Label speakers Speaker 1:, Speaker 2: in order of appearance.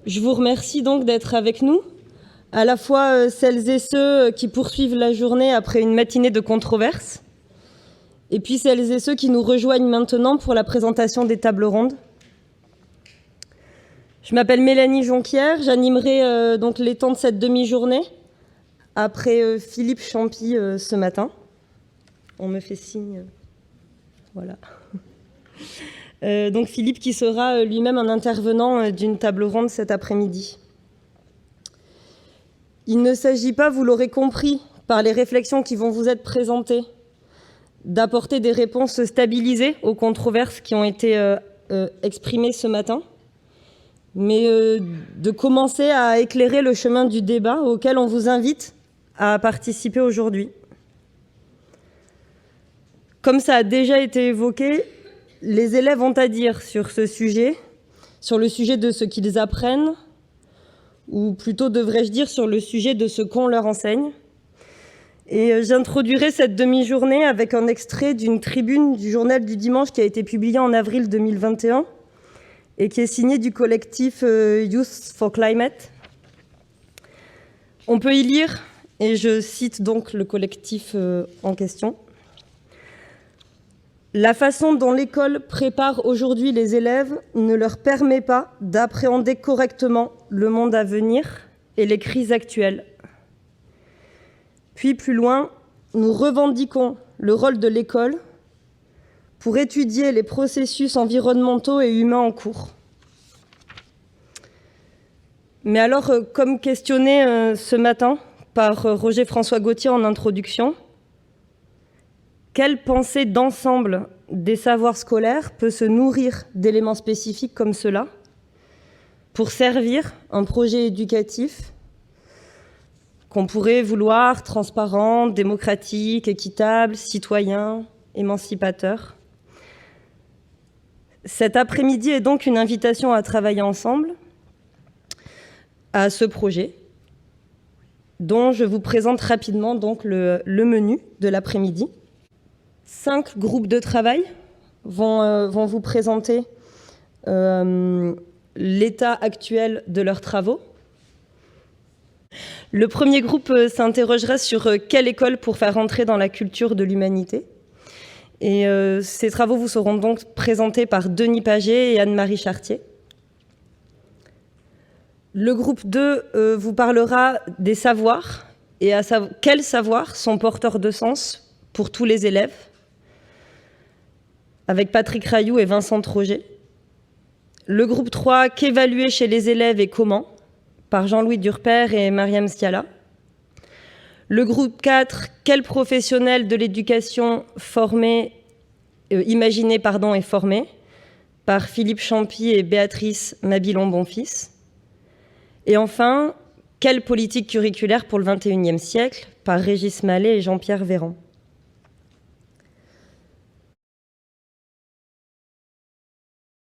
Speaker 1: Je vous remercie donc d'être avec nous, à la fois celles et ceux qui poursuivent la journée après une matinée de controverses, et puis celles et ceux qui nous rejoignent maintenant pour la présentation des tables rondes. Je m'appelle Mélanie Jonquière, j'animerai donc les temps de cette demi-journée, après Philippe Champy ce matin. On me fait signe. Voilà. Donc Philippe qui sera lui-même un intervenant d'une table ronde cet après-midi. Il ne s'agit pas, vous l'aurez compris, par les réflexions qui vont vous être présentées, d'apporter des réponses stabilisées aux controverses qui ont été exprimées ce matin, mais de commencer à éclairer le chemin du débat auquel on vous invite à participer aujourd'hui. Comme ça a déjà été évoqué, les élèves ont à dire sur ce sujet, sur le sujet de ce qu'ils apprennent, ou plutôt devrais-je dire sur le sujet de ce qu'on leur enseigne. Et j'introduirai cette demi-journée avec un extrait d'une tribune du Journal du Dimanche qui a été publiée en avril 2021 et qui est signée du collectif Youth for Climate. On peut y lire, et je cite donc le collectif en question, « La façon dont l'école prépare aujourd'hui les élèves ne leur permet pas d'appréhender correctement le monde à venir et les crises actuelles. » Puis plus loin, nous revendiquons le rôle de l'école pour étudier les processus environnementaux et humains en cours. Mais alors, comme questionné ce matin par Roger-François Gauthier en introduction, quelle pensée d'ensemble des savoirs scolaires peut se nourrir d'éléments spécifiques comme cela pour servir un projet éducatif qu'on pourrait vouloir transparent, démocratique, équitable, citoyen, émancipateur. Cet après-midi est donc une invitation à travailler ensemble à ce projet, dont je vous présente rapidement donc le menu de l'après-midi. 5 groupes de travail vont vous présenter l'état actuel de leurs travaux. Le premier groupe s'interrogera sur quelle école pour faire entrer dans la culture de l'humanité. Et ces travaux vous seront donc présentés par Denis Paget et Anne-Marie Chartier. Le groupe 2 vous parlera des savoirs et quels savoirs sont porteurs de sens pour tous les élèves, avec Patrick Rayoux et Vincent Troget. Le groupe 3, qu'évaluer chez les élèves et comment, par Jean-Louis Durper et Mariam Sciala. Le groupe 4, quels professionnels de l'éducation imaginés et formés, par Philippe Champy et Béatrice Mabilon-Bonfils. Et enfin, quelle politique curriculaire pour le XXIe siècle, par Régis Mallet et Jean-Pierre Véran.